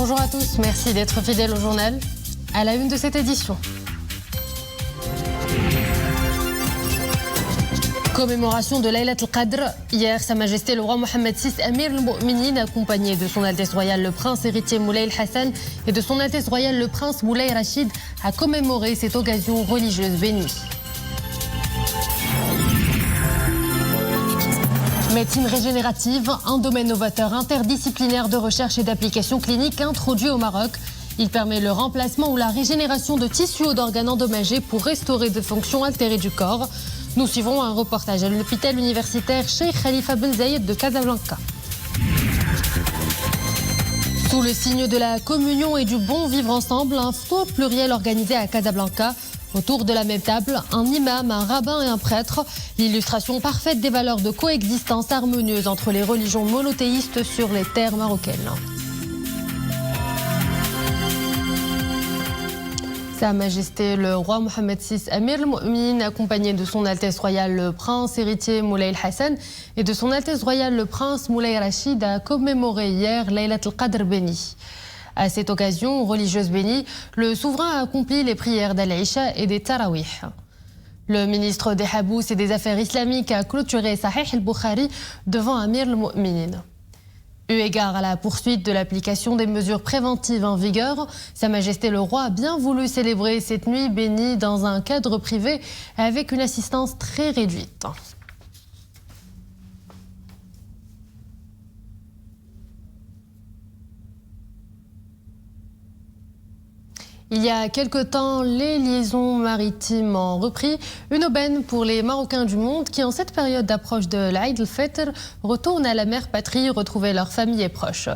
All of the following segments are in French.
Bonjour à tous, merci d'être fidèles au journal. À la une de cette édition. Commémoration de Laylat al-Qadr. Hier, Sa Majesté le roi Mohammed VI, Amir al-Mu'minin, accompagné de son Altesse Royale le Prince héritier Moulay al-Hassan et de son Altesse Royale le Prince Moulay Rachid, a commémoré cette occasion religieuse bénie. Médecine régénérative, un domaine novateur interdisciplinaire de recherche et d'application clinique introduit au Maroc. Il permet le remplacement ou la régénération de tissus ou d'organes endommagés pour restaurer des fonctions altérées du corps. Nous suivrons un reportage à l'hôpital universitaire Cheikh Khalifa Ben Zayed de Casablanca. Sous le signe de la communion et du bon vivre ensemble, un ftour pluriel organisé à Casablanca. Autour de la même table, un imam, un rabbin et un prêtre. L'illustration parfaite des valeurs de coexistence harmonieuse entre les religions monothéistes sur les terres marocaines. Sa Majesté le roi Mohammed VI, Amir al-Mu'minin, accompagné de son Altesse Royale le Prince héritier Moulay al-Hassan et de son Altesse Royale le Prince Moulay Rachid, a commémoré hier Laylat al-Qadr bénie. À cette occasion religieuse bénie, le souverain a accompli les prières d'Al-Isha et des Tarawih. Le ministre des Habous et des Affaires islamiques a clôturé Sahih al-Bukhari devant Amir al-Mu'minin. Eu égard à la poursuite de l'application des mesures préventives en vigueur, Sa Majesté le roi a bien voulu célébrer cette nuit bénie dans un cadre privé avec une assistance très réduite. Il y a quelque temps, les liaisons maritimes ont repris. Une aubaine pour les Marocains du monde qui, en cette période d'approche de l'Aïd al-Fitr, retournent à la mère patrie retrouver leurs familles et proches.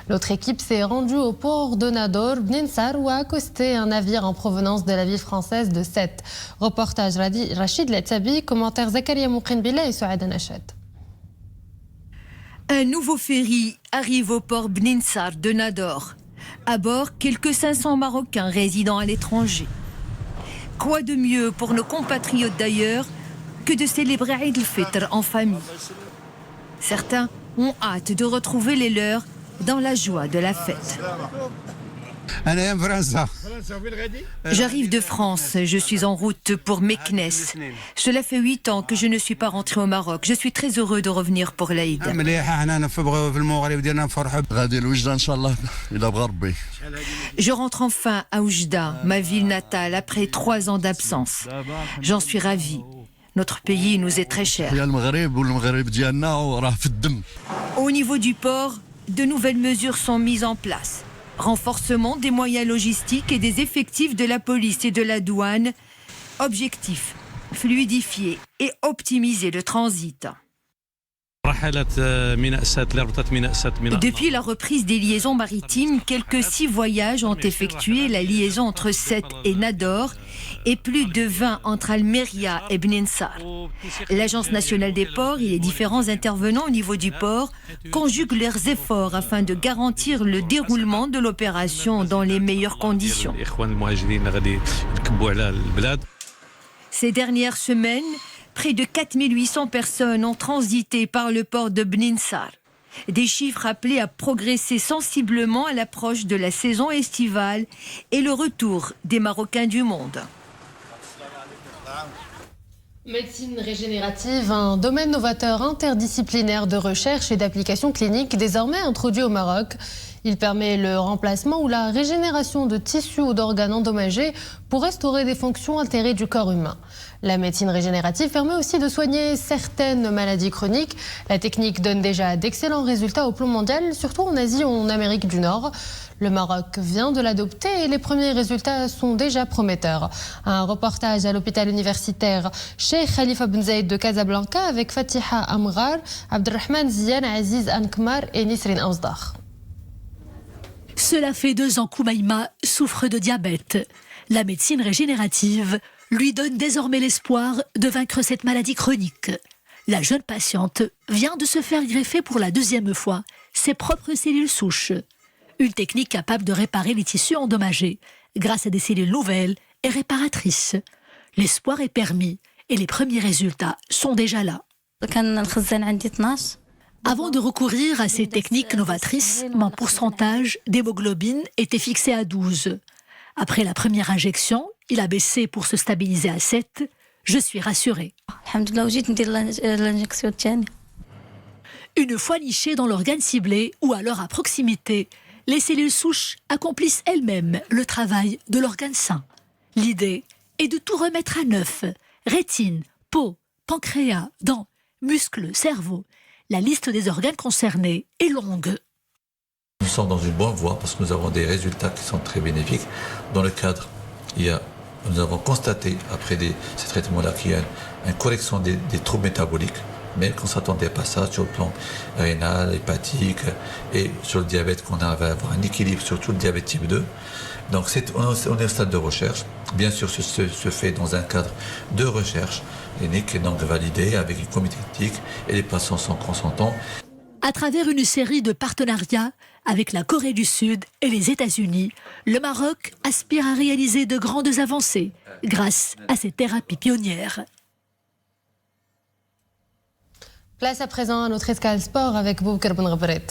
Notre équipe s'est rendue au port de Nador, Bninsar, où a accosté un navire en provenance de la ville française de Sète. Reportage Rachid Letsabi, commentaire Zakaria Moukrinbila et Souad Anachad. Un nouveau ferry arrive au port Bninsar de Nador. À bord, quelques 500 Marocains résidant à l'étranger. Quoi de mieux pour nos compatriotes d'ailleurs que de célébrer Eid al-Fitr en famille. Certains ont hâte de retrouver les leurs dans la joie de la fête. J'arrive de France, je suis en route pour Meknes. Cela fait 8 ans que je ne suis pas rentré au Maroc. Je suis très heureux de revenir pour l'Aïd. Je rentre enfin à Oujda, ma ville natale, après 3 ans d'absence. J'en suis ravi. Notre pays nous est très cher. Au niveau du port, de nouvelles mesures sont mises en place. Renforcement des moyens logistiques et des effectifs de la police et de la douane. Objectif, fluidifier et optimiser le transit. Depuis la reprise des liaisons maritimes, quelques 6 voyages ont effectué la liaison entre Sète et Nador et plus de 20 entre Almeria et Bninsar. L'Agence nationale des ports et les différents intervenants au niveau du port conjuguent leurs efforts afin de garantir le déroulement de l'opération dans les meilleures conditions. Ces dernières semaines, près de 4800 personnes ont transité par le port de Bninsar. Des chiffres appelés à progresser sensiblement à l'approche de la saison estivale et le retour des Marocains du monde. Médecine régénérative, un domaine novateur interdisciplinaire de recherche et d'application clinique désormais introduit au Maroc. Il permet le remplacement ou la régénération de tissus ou d'organes endommagés pour restaurer des fonctions altérées du corps humain. La médecine régénérative permet aussi de soigner certaines maladies chroniques. La technique donne déjà d'excellents résultats au plan mondial, surtout en Asie ou en Amérique du Nord. Le Maroc vient de l'adopter et les premiers résultats sont déjà prometteurs. Un reportage à l'hôpital universitaire Cheikh Khalifa Ben Zayed de Casablanca avec Fatiha Amghar, Abdelrahman Zian, Aziz Ankmar et Nisrin Aouzdar. Cela fait 2 ans qu'Oumaïma souffre de diabète. La médecine régénérative lui donne désormais l'espoir de vaincre cette maladie chronique. La jeune patiente vient de se faire greffer pour la 2e fois ses propres cellules souches. Une technique capable de réparer les tissus endommagés grâce à des cellules nouvelles et réparatrices. L'espoir est permis et les premiers résultats sont déjà là. Avant de recourir à ces techniques novatrices, mon pourcentage d'hémoglobine était fixé à 12. Après la première injection, il a baissé pour se stabiliser à 7. Je suis rassurée. Une fois nichées dans l'organe ciblé ou alors à proximité, les cellules souches accomplissent elles-mêmes le travail de l'organe sain. L'idée est de tout remettre à neuf. Rétine, peau, pancréas, dents, muscles, cerveau. La liste des organes concernés est longue. Nous sommes dans une bonne voie parce que nous avons des résultats qui sont très bénéfiques. Dans le cadre, nous avons constaté, après ces traitements-là, qu'il y a une correction des troubles métaboliques, mais qu'on ne s'attendait pas à ça sur le plan rénal, hépatique et sur le diabète, qu'on va avoir un équilibre sur tout le diabète type 2. Donc on est au stade de recherche. Bien sûr, ce se fait dans un cadre de recherche clinique et donc validé avec une comité éthique et les patients sont consentants. À travers une série de partenariats avec la Corée du Sud et les États-Unis, le Maroc aspire à réaliser de grandes avancées grâce à ces thérapies pionnières. Place à présent à notre escale sport avec Boubacar Ben Ghebret.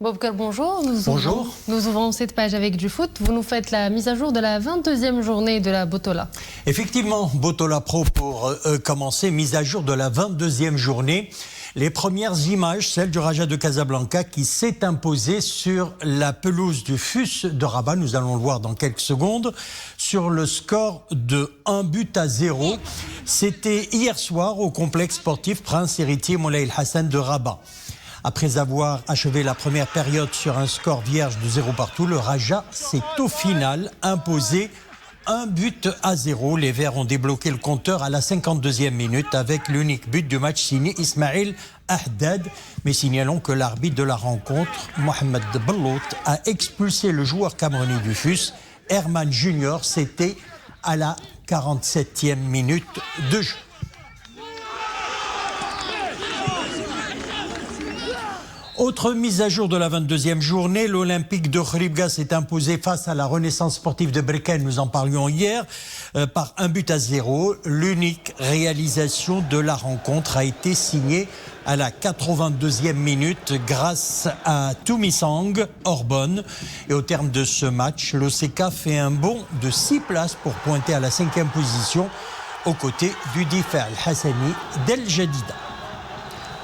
Boubacar, bonjour. Bonjour. Nous ouvrons cette page avec du foot. Vous nous faites la mise à jour de la 22e journée de la Botola. Effectivement, Botola Pro pour commencer, mise à jour de la 22e journée. Les premières images, celles du Raja de Casablanca qui s'est imposé sur la pelouse du FUS de Rabat. Nous allons le voir dans quelques secondes. Sur le score de 1-0. C'était hier soir au complexe sportif Prince Héritier Moulay El Hassan de Rabat. Après avoir achevé la première période sur un score vierge de 0 partout, le Raja s'est au final imposé 1-0. Les Verts ont débloqué le compteur à la 52e minute avec l'unique but du match signé Ismail Ahdad. Mais signalons que l'arbitre de la rencontre, Mohamed Bellout, a expulsé le joueur camerounais du FUS, Herman Junior. C'était à la 47e minute de jeu. Autre mise à jour de la 22e journée, l'Olympique de Khouribga s'est imposé face à la Renaissance sportive de Berkane, nous en parlions hier, par 1-0. L'unique réalisation de la rencontre a été signée à la 82e minute grâce à Toumisang Orbonne. Et au terme de ce match, l'OCK fait un bond de 6 places pour pointer à la 5e position aux côtés du Difa Al-Hassani d'El Jadida.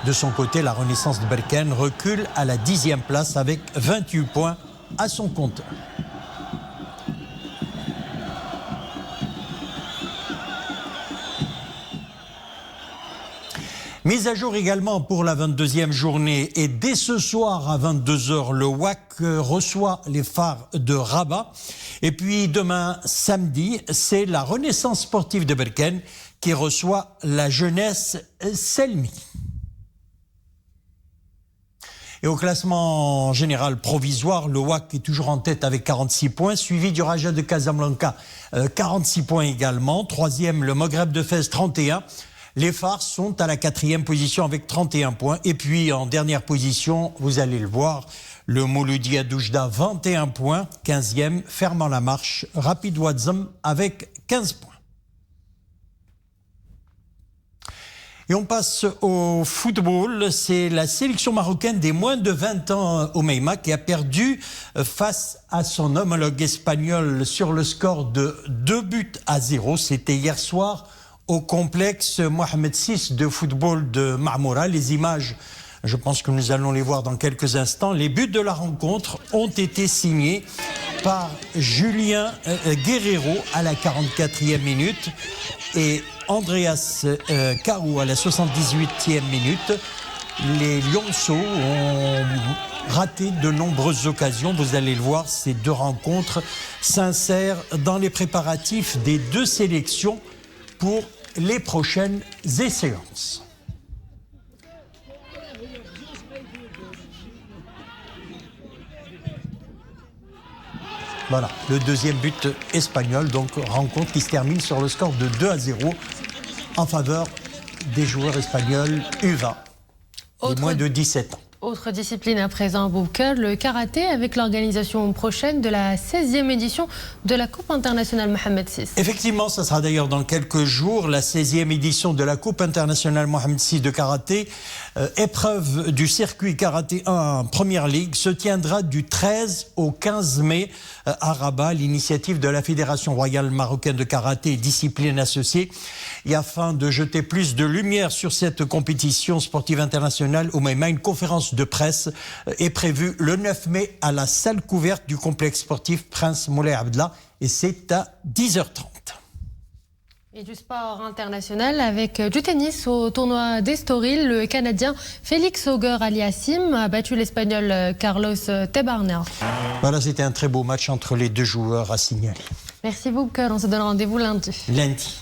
De son côté, la Renaissance de Berkane recule à la 10e place avec 28 points à son compteur. Mise à jour également pour la 22e journée et dès ce soir à 22h, le WAC reçoit les Phares de Rabat. Et puis demain, samedi, c'est la Renaissance sportive de Berkane qui reçoit la Jeunesse Selmi. Et au classement général provisoire, le WAC est toujours en tête avec 46 points, suivi du Raja de Casablanca, 46 points également. Troisième, le Maghreb de Fès, 31. Les Phares sont à la 4e position avec 31 points. Et puis en dernière position, vous allez le voir, le Mouloudia Doujda, 21 points. 15e, fermant la marche, Rapid Ouazzam avec 15 points. Et on passe au football. C'est la sélection marocaine des moins de 20 ans au Meima qui a perdu face à son homologue espagnol sur le score de 2-0. C'était hier soir au complexe Mohamed VI de football de Marmora. Les images, je pense que nous allons les voir dans quelques instants. Les buts de la rencontre ont été signés par Julien Guerrero à la 44e minute et Andreas Carou à la 78e minute. Les Lionceaux ont raté de nombreuses occasions. Vous allez le voir, ces deux rencontres s'insèrent dans les préparatifs des deux sélections pour les prochaines séances. Voilà, le deuxième but espagnol, donc rencontre qui se termine sur le score de 2-0 en faveur des joueurs espagnols U20, les moins de 17 ans. Autre discipline à présent, Boubacar, le karaté avec l'organisation prochaine de la 16e édition de la Coupe internationale Mohamed VI. Effectivement, ça sera d'ailleurs dans quelques jours, la 16e édition de la Coupe internationale Mohamed VI de karaté. Épreuve du circuit karaté 1 en Première Ligue se tiendra du 13 au 15 mai à Rabat, l'initiative de la Fédération royale marocaine de karaté et disciplines associées. Et afin de jeter plus de lumière sur cette compétition sportive internationale, Oumaima, une conférence de presse est prévue le 9 mai à la salle couverte du complexe sportif Prince Moulay Abdallah et c'est à 10h30. Et du sport international avec du tennis au tournoi d'Estoril, le Canadien Félix Auger-Aliassime a battu l'Espagnol Carlos Tebarner. Voilà, c'était un très beau match entre les deux joueurs à signaler. Merci Boubacar, on se donne rendez-vous lundi. Lundi.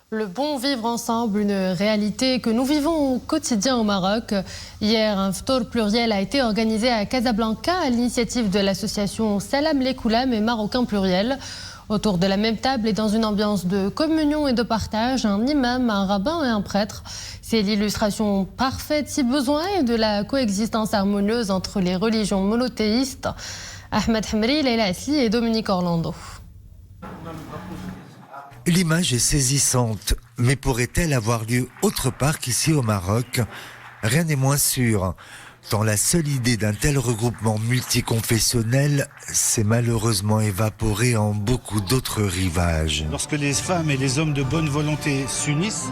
Le bon vivre ensemble, une réalité que nous vivons au quotidien au Maroc. Hier, un ftour pluriel a été organisé à Casablanca à l'initiative de l'association Salam Lekoulam et Marocain Pluriel. Autour de la même table et dans une ambiance de communion et de partage, un imam, un rabbin et un prêtre. C'est l'illustration parfaite, si besoin, de la coexistence harmonieuse entre les religions monothéistes. Ahmed Hamri, Leila Asli et Dominique Orlando. L'image est saisissante, mais pourrait-elle avoir lieu autre part qu'ici au Maroc? Rien n'est moins sûr, tant la seule idée d'un tel regroupement multiconfessionnel s'est malheureusement évaporée en beaucoup d'autres rivages. Lorsque les femmes et les hommes de bonne volonté s'unissent,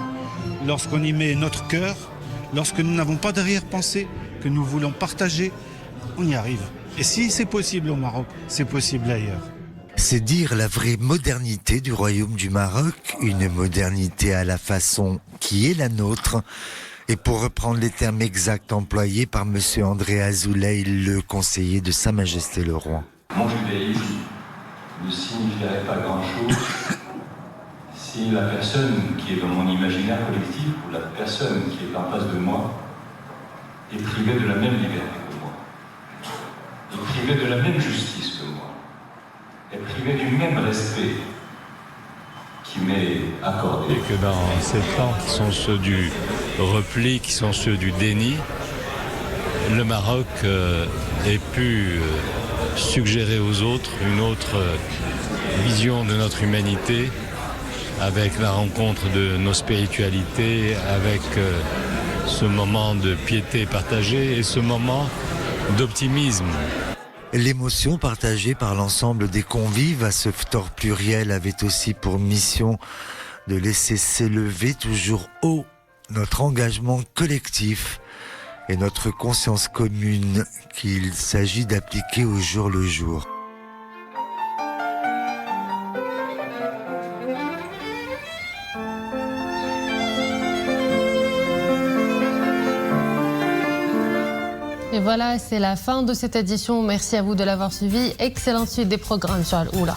lorsqu'on y met notre cœur, lorsque nous n'avons pas d'arrière-pensée, que nous voulons partager, on y arrive. Et si c'est possible au Maroc, c'est possible ailleurs. C'est dire la vraie modernité du royaume du Maroc, une modernité à la façon qui est la nôtre. Et pour reprendre les termes exacts employés par M. André Azoulay, le conseiller de Sa Majesté le Roi. Mon judaïsme ne signifierait pas grand-chose si la personne qui est dans mon imaginaire collectif ou la personne qui est en face de moi est privée de la même liberté que moi, est privée de la même justice que moi, est privée du même respect qui m'est accordé. Et que dans ces temps qui sont ceux du repli, qui sont ceux du déni, le Maroc ait pu suggérer aux autres une autre vision de notre humanité avec la rencontre de nos spiritualités, avec ce moment de piété partagée et ce moment d'optimisme. L'émotion partagée par l'ensemble des convives à ce ftor pluriel avait aussi pour mission de laisser s'élever toujours haut notre engagement collectif et notre conscience commune qu'il s'agit d'appliquer au jour le jour. Et voilà, c'est la fin de cette édition. Merci à vous de l'avoir suivi. Excellente suite des programmes sur Al-Oula.